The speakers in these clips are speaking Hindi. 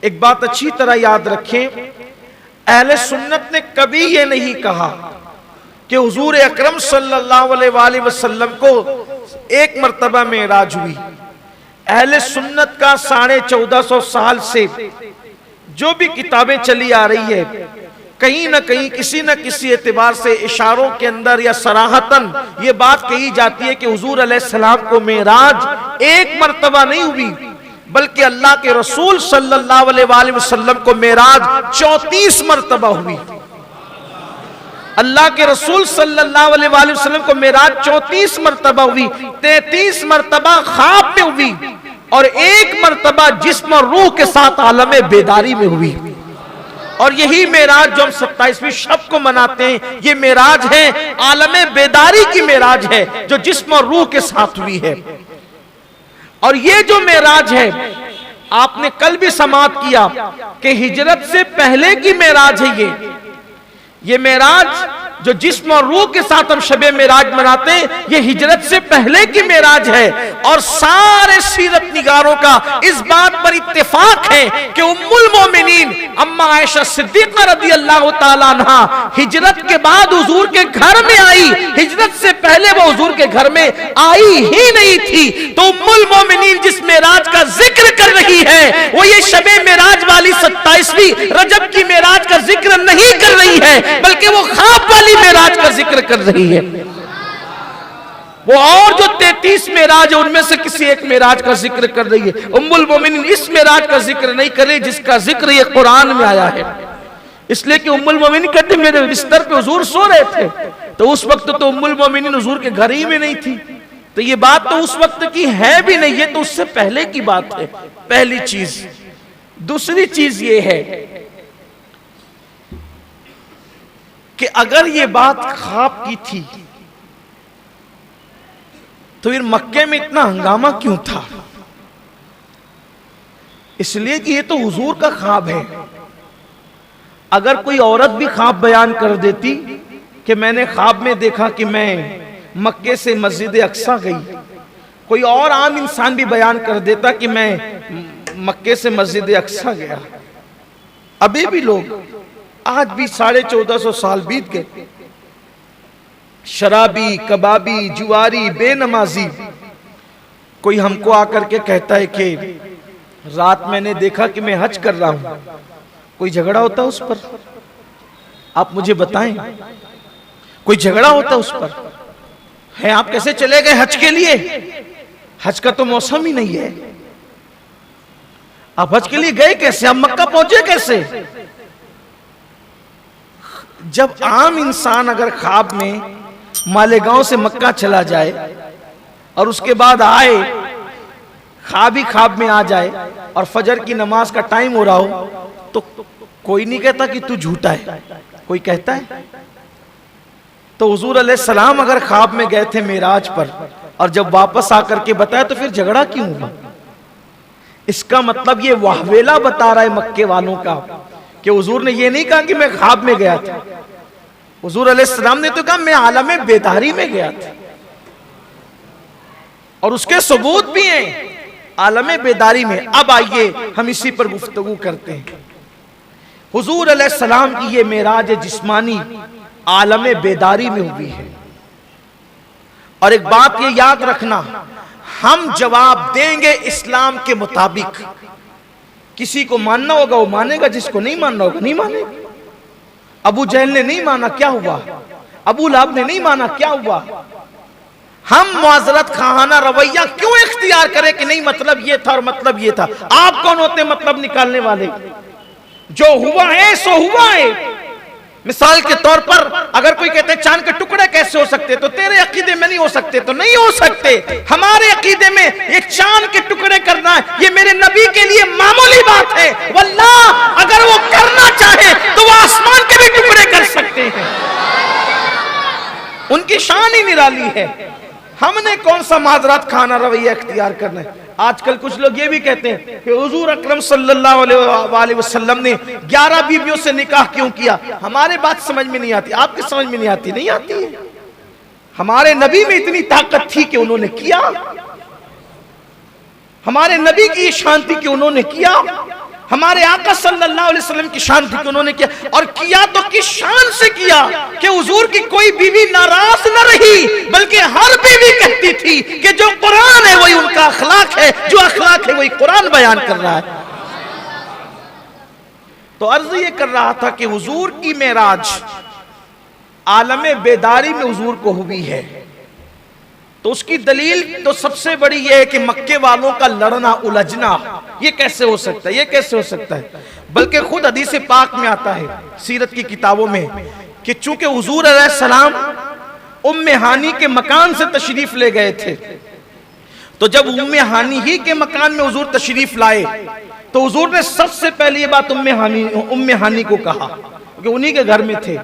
एक बात अच्छी तरह याद रखें, अहले सुन्नत ने कभी ये नहीं कहा कि हुजूर अकरम सल्लल्लाहु अलैहि वसल्लम को एक मर्तबा मेराज हुई। अहले सुन्नत का 1450 साल से जो भी किताबें चली आ रही है, कहीं ना कहीं किसी न किसी एतबार से इशारों के अंदर या सराहतन ये बात कही जाती है कि हुजूर अलैहिस्सलाम को मेराज एक मर्तबा नहीं हुई, बल्कि अल्लाह के रसूल सल्लल्लाहु अलैहि वसल्लम को मेराज 34 मर्तबा हुई। अल्लाह के रसूल सल्लल्लाहु अलैहि वसल्लम को मेराज 34 मर्तबा हुई, 33 मर्तबा ख्वाब में हुई और एक मर्तबा जिस्म और रूह के साथ आलम बेदारी में हुई। और यही मेराज जो हम 27वीं शब को मनाते हैं, ये मेराज है आलम बेदारी की मेराज है, जो जिस्म और रूह के साथ हुई है। और ये जो मेराज है, आपने कल भी समाअत किया कि हिजरत से पहले की मेराज है। ये मेराज जो जिस्म और रूह के साथ हम शबे मेराज मनाते हैं, ये हिजरत से पहले की मेराज है। और सारे सीरत निगारों का इस बात पर इत्तेफाक है कि उम्मुल मोमिनीन अम्मा आयशा सिद्दीक़ा रज़ियल्लाहु ताला अन्हा हिजरत के बाद हुजूर के घर में आई, हिजरत से पहले वो हुजूर के घर में आई ही नहीं थी। तो उम्मुल मोमिनीन जिस मेराज का जिक्र कर रही है, वो ये शबे मेराज वाली 27वीं रजब की मेराज का जिक्र नहीं कर रही है, बल्कि वो ख्वाब वाली मेराज का जिक्र कर रही है। वो और जो 33 मेराज है, उनमें से किसी एक मेराज का जिक्र कर रही है। उम्मुल मोमिनीन इस मेराज का जिक्र नहीं कर रही जिसका जिक्र ये कुरान में आया है। इसलिए कि उम्मुल मोमिनीन कहते मेरे बिस्तर पे हुजूर सो रहे थे, तो उस वक्त तो उम्मुल मोमिनीन हुजूर के घर ही में नहीं थी। तो ये बात तो उस वक्त की है भी नहीं, ये तो उससे पहले की बात है। पहली चीज। दूसरी चीज ये है कि अगर ये बात ख्वाब की थी तो फिर मक्के में इतना हंगामा क्यों था? इसलिए कि ये तो हुजूर का ख्वाब है। अगर कोई औरत भी ख्वाब बयान कर देती कि मैंने ख्वाब में देखा कि मैं मक्के से मस्जिद अक्सा गई, कोई और आम इंसान भी बयान कर देता कि मैं मक्के से मस्जिद अक्सा गया, अभी भी लोग, आज भी 1450 साल बीत गए, शराबी, कबाबी, जुआरी, बेनमाजी, कोई हमको आकर के कहता है कि रात मैंने देखा कि मैं हज कर रहा हूं, कोई झगड़ा होता उस पर? आप मुझे बताएं, कोई झगड़ा होता उस पर? है आप कैसे चले गए हज के लिए? हज का तो मौसम ही नहीं है। आप हज के लिए गए कैसे? आप मक्का पहुंचे कैसे? जब आम इंसान अगर ख्वाब में मालेगांव से मक्का चला जाए और उसके बाद आए, ख्वाब ही ख्वाब में आ जाए और फजर की नमाज का टाइम हो रहा हो, तो कोई नहीं कहता कि तू झूठा है, कोई कहता है? तो हुजूर अलैहिस्सलाम अगर ख्वाब में गए थे मेराज पर और जब वापस आकर के बताया, तो फिर झगड़ा क्यों हुआ? इसका मतलब ये वाहवेला बता रहा है मक्के वालों का कि हुजूर ने ये नहीं कहा कि मैं ख्वाब में गया था। हुजूर अलैहिस्सलाम ने तो कहा मैं आलम बेदारी में गया था, और उसके सबूत भी हैं आलम बेदारी में। अब आइए हम इसी पर गुफ्तगू करते हैं। हुजूर अलैहिस्सलाम की ये मेराज जिस्मानी आलम बेदारी में हुई है। और एक बात ये याद रखना, हम जवाब देंगे इस्लाम के मुताबिक। किसी को मानना होगा वो मानेगा, जिसको नहीं मानना होगा नहीं मानेगा। अबू जहल ने नहीं माना, क्या हुआ? अबू लहब ने नहीं माना, क्या हुआ? हम मुआज़रत खाना रवैया क्यों इख्तियार करें कि नहीं मतलब ये था और मतलब ये था? आप कौन होते मतलब निकालने वाले? जो हुआ है सो हुआ है। मिसाल के तौर पर अगर कोई कहते हैं चांद के टुकड़े कैसे हो सकते, तो तेरे अकीदे में नहीं हो सकते, तो नहीं हो सकते। हमारे अकीदे में एक चांद के टुकड़े करना है, ये मेरे नबी के लिए मामूली बात है। वल्लाह अगर वो करना चाहे तो वो आसमान के भी टुकड़े कर सकते हैं, उनकी शान ही निराली है। हमने कौन सा माजरात खाना रवैया इख्तियार करना है? आजकल कुछ लोग ये भी कहते हैं कि हुजूर अकरम सल्लल्लाहु अलैहि वसल्लम ने 11 बीवियों से निकाह क्यों किया? हमारे बात समझ में नहीं आती, आपकी समझ में नहीं आती, नहीं आती है। हमारे नबी में इतनी ताकत थी कि उन्होंने किया, हमारे नबी की शांति की उन्होंने किया। हमारे आका सल्लल्लाहु अलैहि वसल्लम की शान थी कि उन्होंने किया, और किया तो किस शान से किया कि हुजूर की कोई बीवी नाराज न रही, बल्कि हर बीवी कहती थी कि जो कुरान है वही उनका अखलाक है, जो अखलाक है वही कुरान बयान कर रहा है। तो अर्ज ये कर रहा था कि हुजूर की मेराज आलमे बेदारी में हुजूर को हुई है, तो उसकी दलील तो सबसे बड़ी यह है कि मक्के वालों का लड़ना उलझना ये कैसे हो सकता है, ये कैसे हो सकता है। बल्कि खुद हदीस पाक में आता है सीरत की किताबों में कि चूंकि हुजूर अलैहिस्सलाम उम्मे हानी के मकान से तशरीफ ले गए थे, तो जब उम्मे हानी ही के मकान में हुजूर तशरीफ लाए तो हुजूर ने सबसे पहले ये बात उम्मे हानी को कहा, क्योंकि उन्हीं के घर में थे,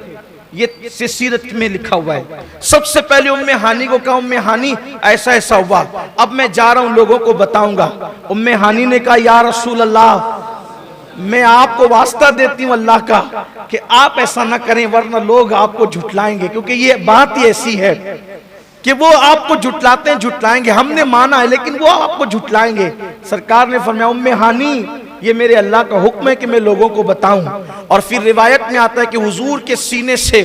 ये सीरत में लिखा हुआ है। सबसे पहले उम्मे हानी को कहा, उम्मे हानी ऐसा ऐसा हुआ, अब मैं जा रहा हूं लोगों को बताऊंगा। उम्मे हानी ने कहा, या रसूल अल्लाह, मैं आपको वास्ता देती हूं अल्लाह का कि आप ऐसा ना करें, वरना लोग आपको झुठलाएंगे, क्योंकि ये बात ही ऐसी है कि वो आपको झुठलाएंगे। हमने माना है लेकिन वो आपको झुठलाएंगे। सरकार ने फरमाया, उम्मे हानी, ये मेरे अल्लाह का हुक्म है कि मैं लोगों को बताऊं। और फिर रिवायत में आता है कि हुजूर के सीने से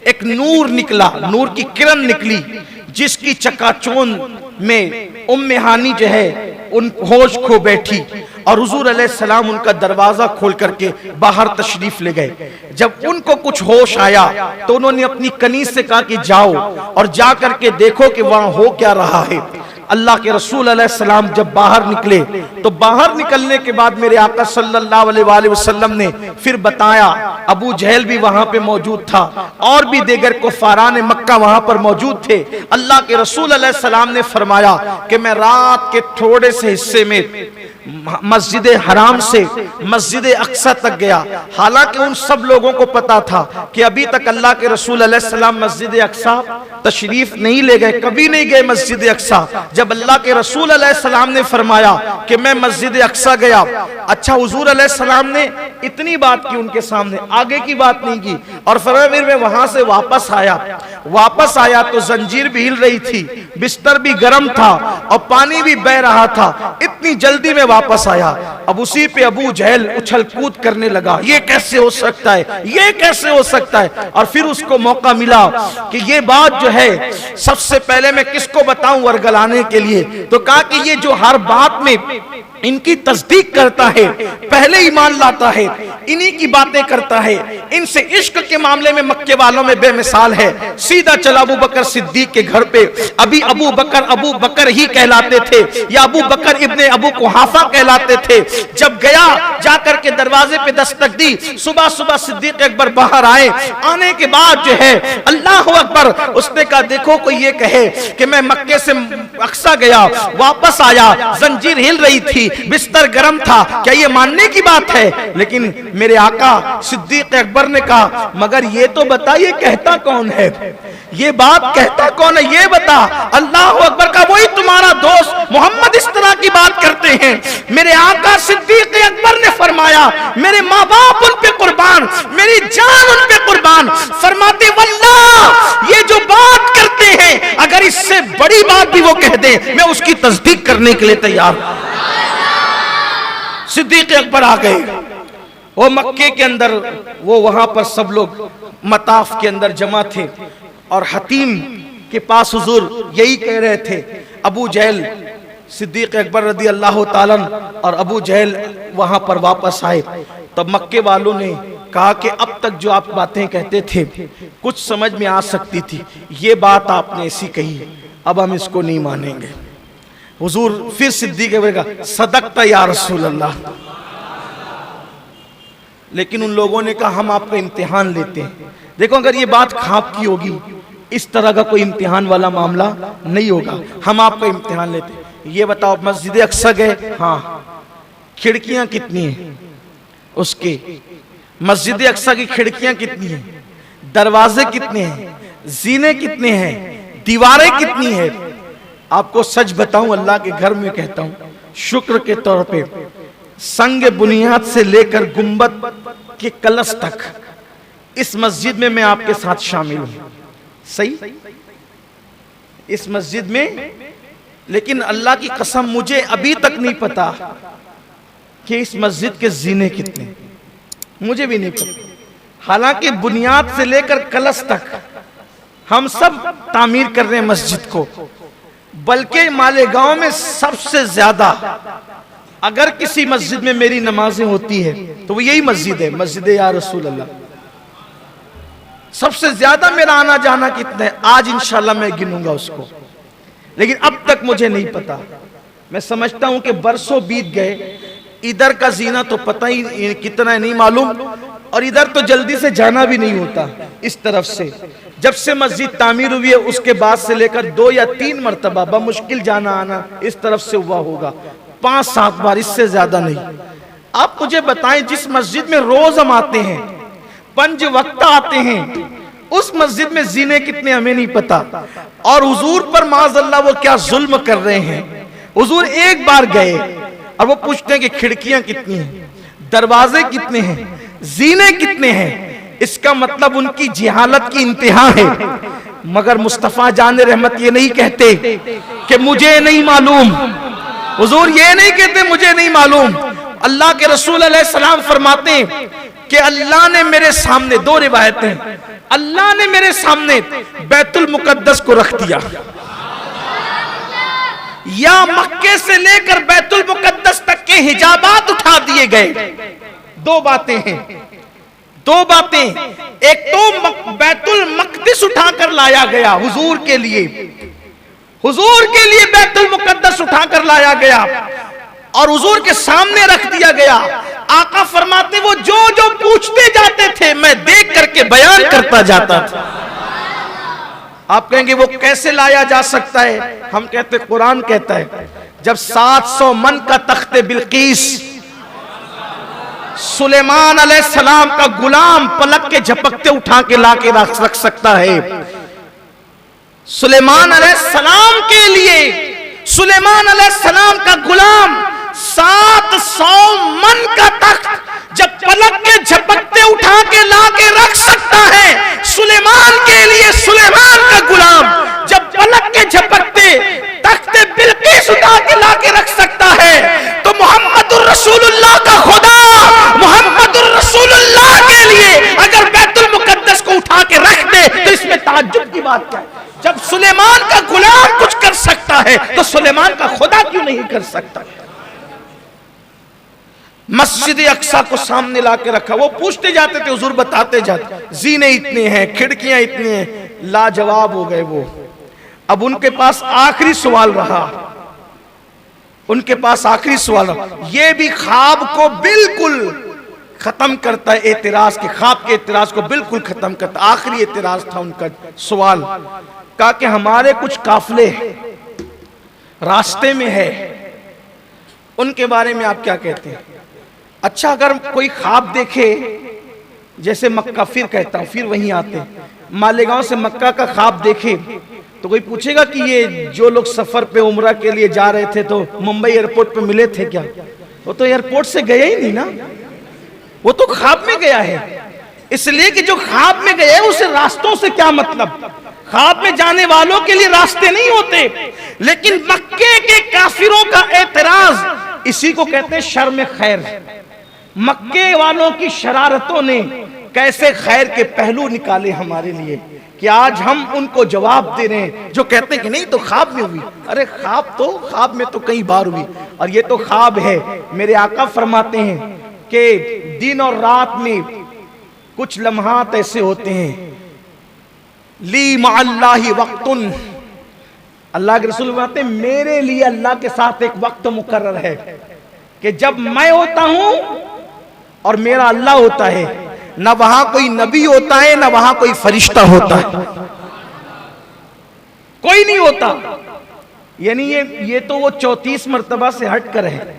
एक नूर निकला, नूर की किरण निकली, जिसकी चकाचौंध में उम्मे हानी जो है उन होश खो बैठी, और हुजूर अलैहिस्सलाम उनका दरवाजा खोल करके बाहर तशरीफ ले गए। जब उनको कुछ होश आया तो उन्होंने अपनी कनीज से कहा कि जाओ और जा करके देखो कि वहां हो क्या रहा है। अल्लाह के रसूल अलैहिस्सलाम जब बाहर निकले तो बाहर निकलने के बाद मेरे आका सल्लल्लाहु अलैहि वसल्लम ने फिर बताया, अबू जहल भी वहां पे मौजूद था और भी दीगर कुफारान मक्का वहां पर मौजूद थे। अल्लाह के रसूल अलैहिस्सलाम ने फरमाया कि मैं रात के थोड़े से हिस्से में मस्जिद हराम से मस्जिद अक्सा तक गया, हालांकि उन सब लोगों को पता था कि अभी तक अल्लाह के रसूल अलैहिस्सलाम मस्जिद अक्सा तशरीफ नहीं ले गए, कभी नहीं गए मस्जिद अक्सा। जब अल्लाह के रसूल अलैहिस्सलाम ने फरमाया कि मैं मस्जिद अक्सा गया, अच्छा हुजूर अलैहिस्सलाम ने इतनी बात की उनके सामने, आगे की बात नहीं की। और फिर मैं वहां से वापस आया तो जंजीर भी हिल रही थी, बिस्तर भी गर्म था और पानी भी बह रहा था। इतनी जल्दी में वापस आया, अब उसी पे अबू जहल उछल कूद करने लगा, ये कैसे हो सकता है, ये कैसे हो सकता है। और फिर उसको मौका मिला कि ये बात जो है सबसे पहले मैं किसको बताऊं वर्गलाने के लिए, तो कहा कि ये जो हर बात में इनकी तस्दीक करता है, पहले ईमान लाता है, इन्हीं की बातें करता है, इनसे इश्क के मामले में मक्के वालों में बेमिसाल है। सीधा चला अबू बकर सिद्दीक के घर पे, अभी अबू बकर ही कहलाते थे या अबू बकर इब्ने अबू कुहाफा कहलाते थे। जब गया, जाकर के दरवाजे पे दस्तक दी, सुबह सुबह सिद्दीक अकबर बाहर आए। आने के बाद जो है अल्लाह अकबर, उसने कहा देखो कोई ये कहे कि मैं मक्के से अक्सा गया, वापस आया, जंजीर हिल रही थी, बिस्तर गर्म था, क्या ये मानने की बात है? लेकिन मेरे आका सिद्दीक अकबर ने कहा मगर ये तो बता, ये कहता कौन है, ये बात कहता कौन है, ये बता। अल्लाह अकबर का वही तुम्हारा दोस्त मोहम्मद इस तरह की बात करते हैं। मेरे आका सिद्दीक अकबर ने फरमाया मेरे माँ बाप उन पे कुर्बान, मेरी जान उन पे कुर्बान, फरमाते वल्लाह ये जो बात करते हैं अगर इससे बड़ी बात भी वो कह दे मैं उसकी तस्दीक करने के लिए तैयार। सिद्दीक अकबर आ गए, वो मक्के के अंदर, वो वहां पर सब लोग मताफ के अंदर जमा थे और हतीम के पास हुजूर यही कह रहे थे। अबू जहल, सिद्दीक अकबर रदी अल्लाह ताला और अबू जहल वहां पर वापस आए। तब मक्के वालों ने कहा कि अब तक जो आप बातें कहते थे कुछ समझ में आ सकती थी, ये बात आपने ऐसी कही, अब हम इसको नहीं मानेंगे। हुजूर फिर सिद्दीक अकबर का सदकता या रसूल अल्लाह। लेकिन उन लोगों ने कहा हम आपका इम्तिहान लेते हैं। देखो अगर ये बात खाप की होगी, इस तरह का कोई इम्तिहान वाला मामला नहीं होगा, हम आपका इम्तिहान लेते हैं। ये बताओ मस्जिद अक्सा गए, हाँ, खिड़कियां कितनी हैं उसके, मस्जिद अक्सा की खिड़कियां कितनी हैं, दरवाजे कितने हैं, जीने कितने हैं, दीवारें कितनी हैं। आपको सच बताऊं, अल्लाह के घर में कहता हूं, शुक्र के तौर पे संग बुनियाद से लेकर गुंबद के कलश तक इस मस्जिद में मैं आपके साथ शामिल हूं। सही, इस मस्जिद में, लेकिन अल्लाह की कसम मुझे अभी तक नहीं पता कि इस मस्जिद के जीने कितने, मुझे भी नहीं पता। हालांकि बुनियाद से लेकर कलश तक हम सब तामीर कर रहे हैं मस्जिद को, बल्कि मालेगांव में सबसे ज्यादा अगर किसी मस्जिद में मेरी नमाजें होती है तो वो यही मस्जिद है, मस्जिद या रसूल अल्लाह। सबसे ज्यादा मेरा आना जाना कितना है, आज इंशाल्लाह मैं गिनूंगा उसको, लेकिन अब तक मुझे नहीं पता। मैं समझता हूं कि बरसों बीत गए, इधर का जीना तो पता ही कितना है नहीं मालूम, और इधर तो जल्दी से जाना भी नहीं होता इस तरफ से। जब से मस्जिद तामीर हुई है उसके बाद से लेकर 2 या 3 मरतबा बमुश्किल जाना आना इस तरफ से हुआ होगा, 5-7 बार, इससे ज्यादा नहीं। आप मुझे बताएं, जिस मस्जिद में रोज हम आते हैं, 5 वक्त आते हैं, उस मस्जिद में जीने कितने हमें नहीं पता। और हुजूर पर माज़अल्लाह वो क्या जुल्म कर रहे हैं। हुजूर एक बार गए और वो पूछते हैं कि खिड़कियां कितनी हैं, दरवाजे कितने हैं, जीने कितने हैं। इसका मतलब उनकी जिहालत की इंतहा है। मगर मुस्तफा जान रहमत ये नहीं कहते कि मुझे नहीं मालूम, हुजूर ये नहीं कहते मुझे नहीं मालूम। अल्लाह के रसूल अलैहिस्सलाम फरमाते हैं कि अल्लाह ने मेरे सामने, 2 रिवायतें, अल्लाह ने मेरे सामने बैतुल मुकद्दस को रख दिया, या मक्के से लेकर बैतुल मुकद्दस तक के हिजाबात उठा दिए गए। 2 बातें हैं, 2 बातें। एक तो बैतुल मक़दिस उठाकर लाया गया हुजूर के लिए, हुजूर के लिए बैतुल मुकद्दस उठाकर लाया गया और हुजूर के सामने रख दिया गया। आका फरमाते वो जो जो पूछते जाते थे मैं देख करके बयान करता जाता था। आप कहेंगे वो कैसे लाया जा सकता है, हम कहते कुरान कहता है, जब 700 मन का तख्ते बिल्कीस सुलेमान अलैहिस्सलाम का गुलाम पलक के झपकते उठा के लाके रख सकता है। सुलेमान अलैहिस्सलाम के लिए सुलेमान अलैहिस्सलाम का गुलाम 700 मन का तख्त जब पलक के झपकते उठा के लाके रख सकता है, सुलेमान के लिए सुलेमान का गुलाम जब पलक के झपकते तख्ते बिल्कीस उठा के लाके रख सकता है, तो मोहम्मदुर रसूलुल्लाह का खुदा मोहम्मदुर रसूलुल्लाह के लिए अगर बैतुल मुकद्दस को उठा के रख दे तो इसमें ताज्जुब की बात क्या है। जब सुलेमान का गुलाम कुछ कर सकता है तो सुलेमान का खुदा क्यों नहीं कर सकता। मस्जिद अक्सा को सामने लाके रखा, वो पूछते जाते थे, हुजूर बताते जाते, जीने इतने हैं, खिड़कियां इतनी हैं, लाजवाब हो गए वो। अब उनके पास आखिरी सवाल रहा, उनके पास आखिरी सवाल रहा, ये भी ख्वाब को बिल्कुल खत्म करता है, एतराज के ख्वाब के एतराज को बिल्कुल खत्म करता। आखिरी एतराज था उनका सवाल, कहा कि हमारे कुछ काफले रास्ते में है, उनके बारे में आप क्या कहते हैं। अच्छा, अगर कोई ख्वाब देखे, जैसे मक्का, फिर कहता हूं फिर वहीं आते, मालेगांव से मक्का का ख्वाब देखे तो कोई पूछेगा कि ये जो लोग सफर पे उम्रा के लिए जा रहे थे तो मुंबई एयरपोर्ट पे मिले थे क्या। वो तो एयरपोर्ट से गए ही नहीं ना, वो तो ख्वाब में गया है। इसलिए कि जो ख्वाब में गए उसे रास्तों से क्या मतलब, ख्वाब में जाने वालों के लिए रास्ते नहीं होते। लेकिन मक्के के काफिरों का एतराज, इसी को कहते हैं शर्म खैर। मक्के वालों की शरारतों ने कैसे खैर के पहलू निकाले हमारे लिए कि आज हम उनको जवाब दे रहे हैं जो कहते हैं कि नहीं तो ख्वाब में हुई। अरे ख्वाब में तो कई बार हुई, और ये तो ख्वाब है। मेरे आका फरमाते हैं कि दिन और रात में कुछ लम्हात ऐसे होते हैं, ली मअल्लाहि वक्तुन, अल्लाह के रसूल फरमाते हैं मेरे लिए अल्लाह के साथ एक वक्त मुकर्रर है कि जब मैं होता हूं और मेरा अल्लाह होता है, ना वहां कोई नबी होता है ना वहां कोई फरिश्ता होता है, कोई नहीं होता। यानी ये तो वो 34 मर्तबा से हट कर है।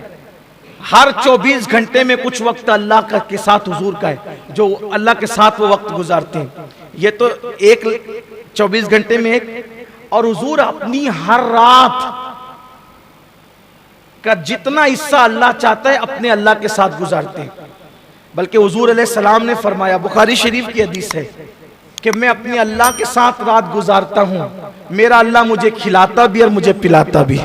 हर 24 घंटे में कुछ वक्त अल्लाह का के साथ हुजूर का है, जो अल्लाह के साथ वो वक्त गुजारते हैं। ये तो एक 24 घंटे में एक, और हुजूर अपनी हर रात का जितना हिस्सा अल्लाह चाहता है अपने अल्लाह के साथ गुजारते हैं। बल्कि हुजूर अलैहिस्सलाम ने फरमाया, बुखारी शरीफ की हदीस है कि मैं अपने अल्लाह के साथ रात गुजारता हूं, मेरा अल्लाह मुझे खिलाता भी और मुझे पिलाता भी।